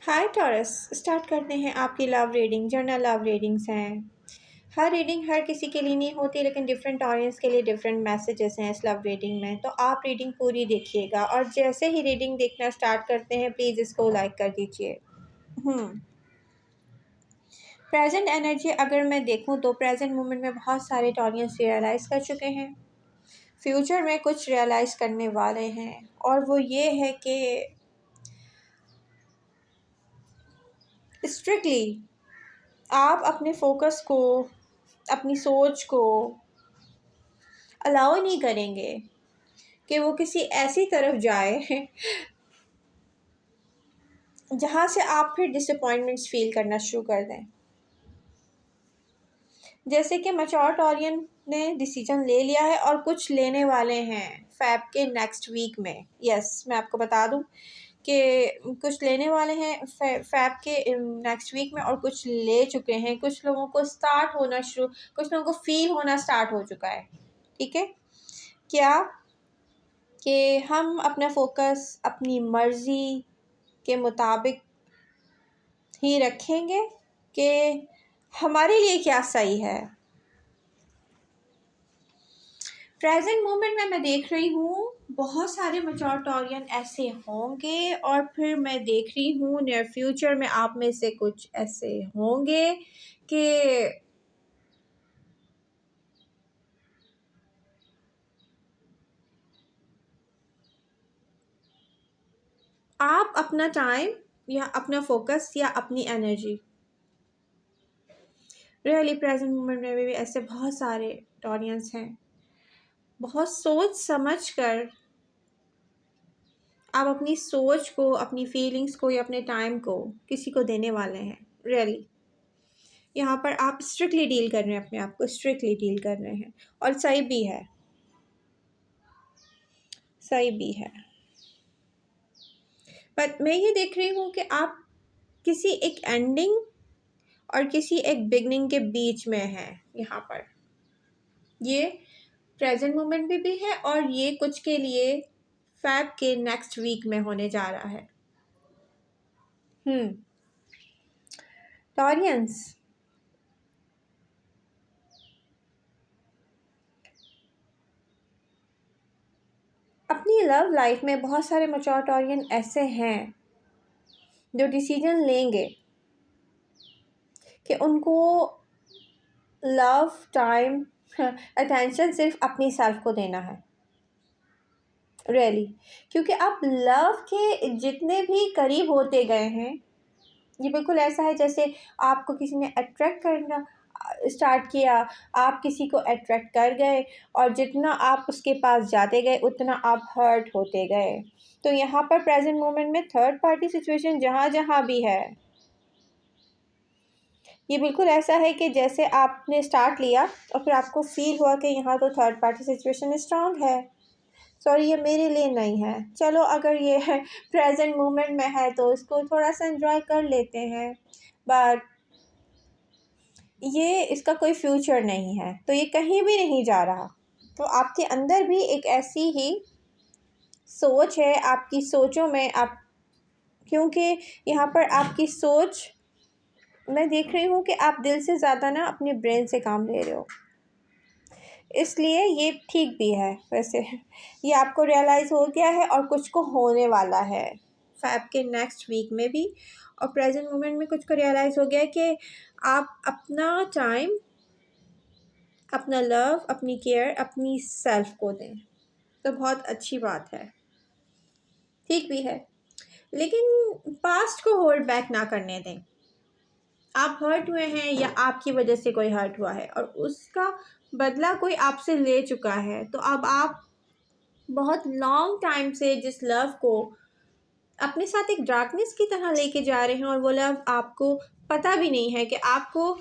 हाय taurus, start करते हैं आपकी love reading. General love readings हैं। हर रीडिंग हर किसी के लिए नहीं होती, लेकिन डिफरेंट ऑडियंस के लिए डिफरेंट मैसेजेस हैं इस लव रीडिंग में। तो आप रीडिंग पूरी देखिएगा और जैसे ही रीडिंग देखना स्टार्ट करते हैं प्लीज़ इसको लाइक कर दीजिए। प्रेजेंट एनर्जी अगर मैं देखूं तो प्रेजेंट मोमेंट में बहुत सारे ऑडियंस रियलाइज़ कर चुके हैं। फ्यूचर में कुछ रियलाइज़ करने वाले हैं और वो ये है कि स्ट्रिक्टली आप अपने फोकस को, अपनी सोच को अलाउ नहीं करेंगे कि वो किसी ऐसी तरफ जाए जहाँ से आप फिर डिसअपॉइंटमेंट्स फील करना शुरू कर दें। जैसे कि मैच्योर ऑडियंस ने डिसीजन ले लिया है और कुछ लेने वाले हैं फैब के नेक्स्ट वीक में। यस, मैं आपको बता दूं कि कुछ लेने वाले हैं फैब के नेक्स्ट वीक में और कुछ ले चुके हैं। कुछ लोगों को स्टार्ट होना शुरू, कुछ लोगों को फील होना स्टार्ट हो चुका है। ठीक है, क्या कि हम अपना फोकस अपनी मर्ज़ी के मुताबिक ही रखेंगे कि हमारे लिए क्या सही है। प्रेजेंट मोमेंट में मैं देख रही हूँ बहुत सारे मैच्योर टॉरियन ऐसे होंगे और फिर मैं देख रही हूँ नियर फ्यूचर में आप में से कुछ ऐसे होंगे कि आप अपना टाइम या अपना फोकस या अपनी एनर्जी रियली प्रेजेंट मोमेंट में भी ऐसे बहुत सारे टॉरियंस हैं। बहुत सोच समझ कर आप अपनी सोच को, अपनी फीलिंग्स को या अपने टाइम को किसी को देने वाले हैं। रियली यहाँ पर आप स्ट्रिक्टली डील कर रहे हैं, अपने आप को स्ट्रिक्टली डील कर रहे हैं और सही भी है, सही भी है। बट मैं ये देख रही हूँ कि आप किसी एक एंडिंग और किसी एक बिगनिंग के बीच में हैं। यहाँ पर ये प्रेजेंट मोमेंट भी है और ये कुछ के लिए फैब के नेक्स्ट वीक में होने जा रहा है। टॉरियंस, अपनी लव लाइफ में बहुत सारे मैच्योर टॉरियन ऐसे हैं जो डिसीजन लेंगे कि उनको लव, टाइम, अटेंशन सिर्फ अपनी सेल्फ को देना है। रियली क्योंकि आप लव के जितने भी करीब होते गए हैं, ये बिल्कुल ऐसा है जैसे आपको किसी ने अट्रैक्ट करना स्टार्ट किया, आप किसी को अट्रैक्ट कर गए और जितना आप उसके पास जाते गए उतना आप हर्ट होते गए। तो यहाँ पर प्रेजेंट मोमेंट में थर्ड पार्टी सिचुएशन जहाँ जहाँ भी है, ये बिल्कुल ऐसा है कि जैसे आपने स्टार्ट लिया और फिर आपको फील हुआ कि यहाँ तो थर्ड पार्टी सिचुएशन स्ट्रांग है, सॉरी ये मेरे लिए नहीं है। चलो अगर ये है प्रेजेंट मोमेंट में है तो इसको थोड़ा सा एंजॉय कर लेते हैं, बट ये इसका कोई फ्यूचर नहीं है, तो ये कहीं भी नहीं जा रहा। तो आपके अंदर भी एक ऐसी ही सोच है, आपकी सोचों में आप, क्योंकि यहाँ पर आपकी सोच मैं देख रही हूँ कि आप दिल से ज़्यादा ना अपने ब्रेन से काम ले रहे हो, इसलिए ये ठीक भी है। वैसे ये आपको रियलाइज़ हो गया है और कुछ को होने वाला है फैब के नेक्स्ट वीक में भी। और प्रेजेंट मोमेंट में कुछ को रियलाइज़ हो गया है कि आप अपना टाइम, अपना लव, अपनी केयर अपनी सेल्फ को दें, तो बहुत अच्छी बात है, ठीक भी है। लेकिन पास्ट को होल्ड बैक ना करने दें। आप हर्ट हुए हैं या आपकी वजह से कोई हर्ट हुआ है और उसका बदला कोई आपसे ले चुका है, तो अब आप बहुत लॉन्ग टाइम से जिस लव को अपने साथ एक डार्कनेस की तरह लेके जा रहे हैं और वो लव आपको पता भी नहीं है कि आपको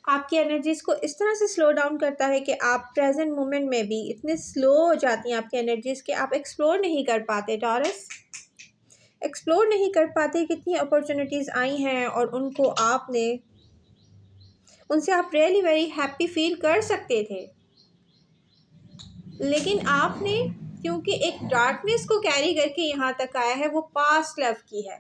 आपकी एनर्जीज को इस तरह से स्लो डाउन करता है कि आप प्रेजेंट मोमेंट में भी इतने स्लो हो जाती हैं आपकी एनर्जीज कि आप एक्सप्लोर नहीं कर पाते। टॉरस, एक्सप्लोर नहीं कर पाते कितनी अपॉर्चुनिटीज़ आई हैं और उनको आपने, उनसे आप रियली वेरी हैप्पी फील कर सकते थे, लेकिन आपने क्योंकि एक डार्कनेस को कैरी करके यहाँ तक आया है, वो पास्ट लव की है,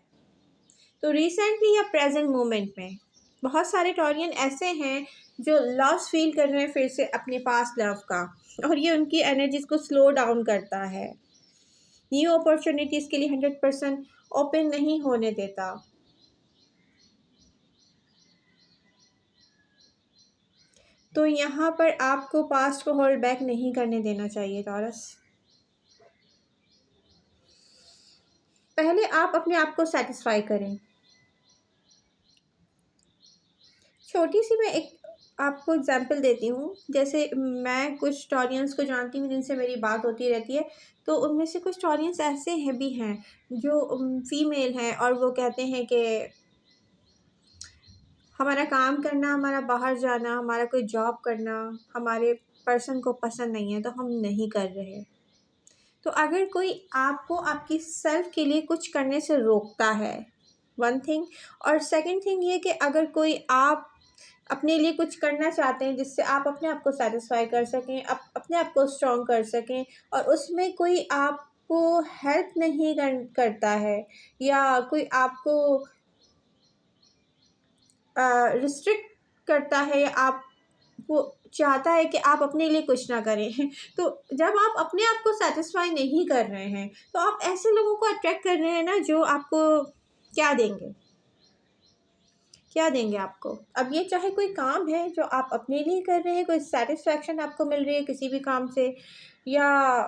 तो रिसेंटली या प्रेजेंट मोमेंट में बहुत सारे टॉरियन ऐसे हैं जो लॉस फील कर रहे हैं फिर से अपने पास लव का, और ये उनकी एनर्जीज को स्लो डाउन करता है, न्यू अपॉर्चुनिटीज़ के लिए 100% ओपन नहीं होने देता। तो यहाँ पर आपको पास्ट को होल्ड बैक नहीं करने देना चाहिए टॉरस। पहले आप अपने आप को सेटिस्फाई करें। छोटी सी मैं एक आपको एग्जांपल देती हूँ। जैसे मैं कुछ टॉरियंस को जानती हूँ जिनसे मेरी बात होती रहती है, तो उनमें से कुछ टॉरियंस ऐसे हैं भी हैं जो फीमेल हैं और वो कहते हैं कि हमारा काम करना, हमारा बाहर जाना, हमारा कोई जॉब करना हमारे पर्सन को पसंद नहीं है, तो हम नहीं कर रहे। तो अगर कोई आपको आपकी सेल्फ के लिए कुछ करने से रोकता है, वन थिंग, और सेकंड थिंग ये कि अगर कोई आप अपने लिए कुछ करना चाहते हैं जिससे आप अपने आप को सेटिस्फाई कर सकें, अपने आप को स्ट्रॉन्ग कर सकें, और उसमें कोई आपको हेल्प नहीं करता है या कोई आपको रिस्ट्रिक्ट करता है या आप वो चाहता है कि आप अपने लिए कुछ ना करें तो जब आप अपने आप को सेटिस्फाई नहीं कर रहे हैं तो आप ऐसे लोगों को अट्रैक्ट कर रहे हैं ना जो आपको क्या देंगे, क्या देंगे आपको। अब ये चाहे कोई काम है जो आप अपने लिए कर रहे हैं, कोई सेटिस्फैक्शन आपको मिल रही है किसी भी काम से, या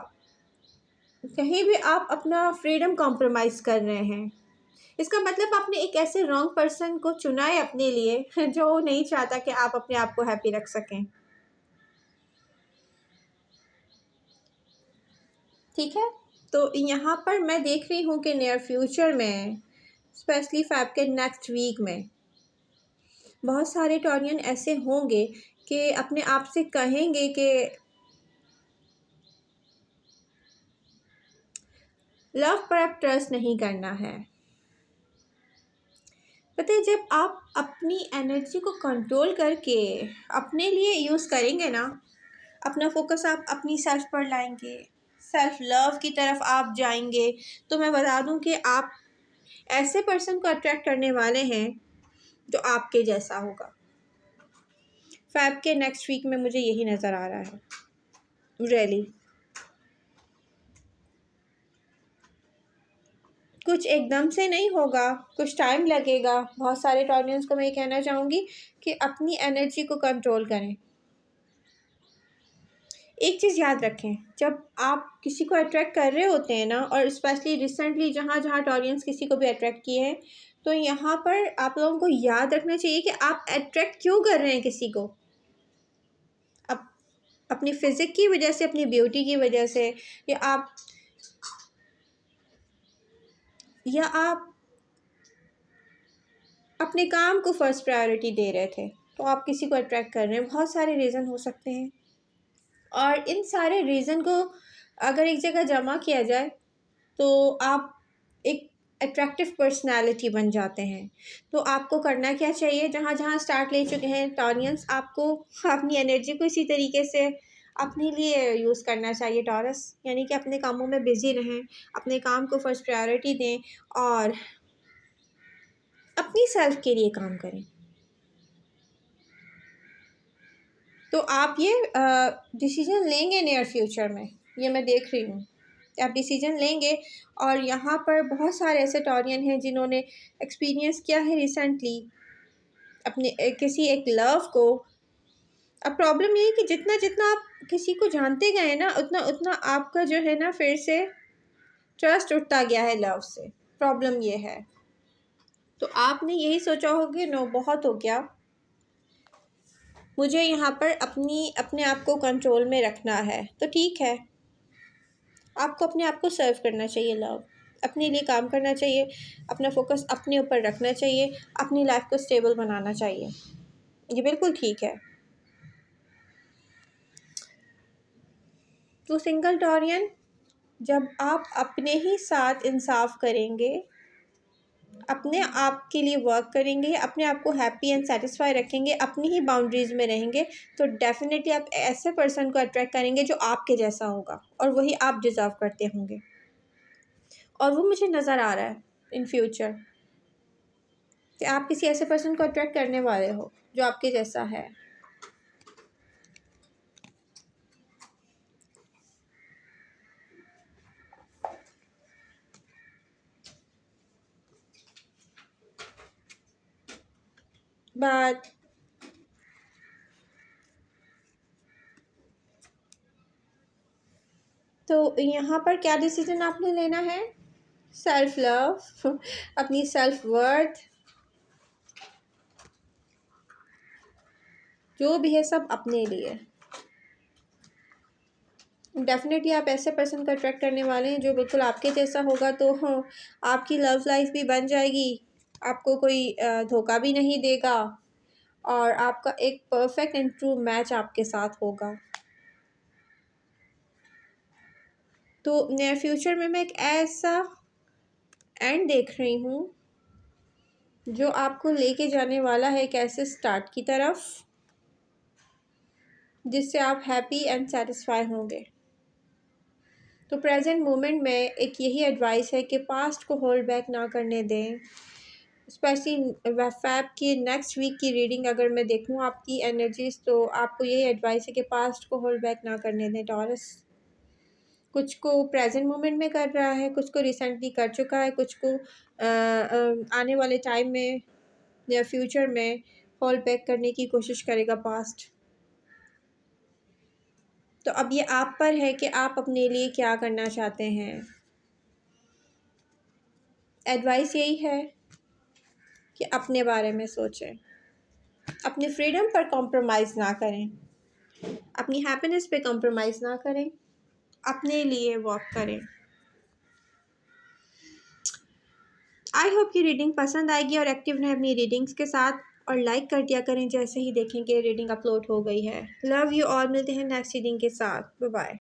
कहीं भी आप अपना फ्रीडम कॉम्प्रोमाइज़ कर रहे हैं, इसका मतलब आपने एक ऐसे रॉन्ग पर्सन को चुना है अपने लिए जो नहीं चाहता कि आप अपने आप को हैप्पी रख सकें। ठीक है, तो यहाँ पर मैं देख रही हूँ कि नियर फ्यूचर में, स्पेशली फैब के नेक्स्ट वीक में, बहुत सारे टॉरियन ऐसे होंगे कि अपने आप से कहेंगे कि लव पर अब ट्रस्ट नहीं करना है। पता है, जब आप अपनी एनर्जी को कंट्रोल करके अपने लिए यूज़ करेंगे ना, अपना फोकस आप अपनी सेल्फ पर लाएंगे, सेल्फ लव की तरफ आप जाएंगे, तो मैं बता दूं कि आप ऐसे पर्सन को अट्रैक्ट करने वाले हैं जो आपके जैसा होगा। फैब के नेक्स्ट वीक में मुझे यही नज़र आ रहा है, रियली। कुछ एकदम से नहीं होगा, कुछ टाइम लगेगा। बहुत सारे टॉरियंस को मैं ये कहना चाहूँगी कि अपनी एनर्जी को कंट्रोल करें। एक चीज़ याद रखें, जब आप किसी को अट्रैक्ट कर रहे होते हैं ना, और स्पेशली रिसेंटली जहाँ जहाँ टॉरियंस किसी को भी अट्रैक्ट किए हैं, तो यहाँ पर आप लोगों को याद रखना चाहिए कि आप अट्रैक्ट क्यों कर रहे हैं किसी को। अब अपनी फिज़िक की वजह से, अपनी ब्यूटी की वजह से, या आप अपने काम को फर्स्ट प्रायोरिटी दे रहे थे तो आप किसी को अट्रैक्ट कर रहे हैं। बहुत सारे रीज़न हो सकते हैं, और इन सारे रीज़न को अगर एक जगह जमा किया जाए तो आप एक अट्रैक्टिव पर्सनालिटी बन जाते हैं। तो आपको करना क्या चाहिए, जहाँ जहाँ स्टार्ट ले चुके हैं टॉरियंस, आपको अपनी एनर्जी को इसी तरीके से अपने लिए यूज़ करना चाहिए टॉरस, यानी कि अपने कामों में बिज़ी रहें, अपने काम को फर्स्ट प्रायोरिटी दें और अपनी सेल्फ के लिए काम करें। तो आप ये डिसीजन लेंगे नियर फ्यूचर में, ये मैं देख रही हूँ आप डिसीजन लेंगे। और यहाँ पर बहुत सारे ऐसे टॉरियन हैं जिन्होंने एक्सपीरियंस किया है रिसेंटली अपने किसी एक लव को। अब प्रॉब्लम ये है कि जितना जितना आप किसी को जानते गए ना, उतना उतना आपका जो है ना फिर से ट्रस्ट उठता गया है लव से। प्रॉब्लम ये है, तो आपने यही सोचा होगा कि नो, बहुत हो गया, मुझे यहाँ पर अपने आप को कंट्रोल में रखना है। तो ठीक है, आपको अपने आप को सर्व करना चाहिए लव, अपने लिए काम करना चाहिए, अपना फोकस अपने ऊपर रखना चाहिए, अपनी लाइफ को स्टेबल बनाना चाहिए। ये बिल्कुल ठीक है। तो सिंगल टॉरियन, जब आप अपने ही साथ इंसाफ करेंगे, अपने आप के लिए वर्क करेंगे, अपने आप को हैप्पी एंड सेटिस्फाई रखेंगे, अपनी ही बाउंड्रीज़ में रहेंगे, तो डेफिनेटली आप ऐसे पर्सन को अट्रैक्ट करेंगे जो आपके जैसा होगा, और वही आप डिज़र्व करते होंगे, और वो मुझे नज़र आ रहा है इन फ्यूचर। कि आप किसी ऐसे पर्सन को अट्रैक्ट करने वाले हो जो आपके जैसा है। बात तो यहाँ पर क्या डिसीजन आपने लेना है? सेल्फ लव, अपनी सेल्फ वर्थ, जो भी है सब अपने लिए। डेफिनेटली आप ऐसे पर्सन को अट्रैक्ट करने वाले हैं जो बिल्कुल आपके जैसा होगा, तो हाँ, आपकी लव लाइफ भी बन जाएगी, आपको कोई धोखा भी नहीं देगा और आपका एक परफेक्ट एंड ट्रू मैच आपके साथ होगा। तो नियर फ्यूचर में मैं एक ऐसा एंड देख रही हूँ जो आपको लेके जाने वाला है एक ऐसे स्टार्ट की तरफ जिससे आप हैप्पी एंड सेटिस्फाई होंगे। तो प्रेजेंट मोमेंट में एक यही एडवाइस है कि पास्ट को होल्ड बैक ना करने दें। स्पेशली फैब की नेक्स्ट वीक की रीडिंग अगर मैं देखूँ आपकी एनर्जीज, तो आपको यही एडवाइस है कि पास्ट को होल्ड बैक ना करने दें टॉरस। कुछ को प्रेजेंट मोमेंट में कर रहा है, कुछ को रिसेंटली कर चुका है, कुछ को आने वाले टाइम में या फ्यूचर में होल्ड बैक करने की कोशिश करेगा पास्ट। तो अब ये आप पर है कि आप अपने लिए क्या करना चाहते हैं। एडवाइस यही है कि अपने बारे में सोचें, अपनी फ्रीडम पर कॉम्प्रोमाइज़ ना करें, अपनी हैप्पीनेस पे कॉम्प्रोमाइज़ ना करें, अपने लिए वॉक करें। आई होप कि रीडिंग पसंद आएगी और एक्टिव रहें अपनी रीडिंग्स के साथ और लाइक कर दिया करें जैसे ही देखें कि रीडिंग अपलोड हो गई है। लव यू ऑल, मिलते हैं नेक्स्ट रीडिंग के साथ। Bye bye.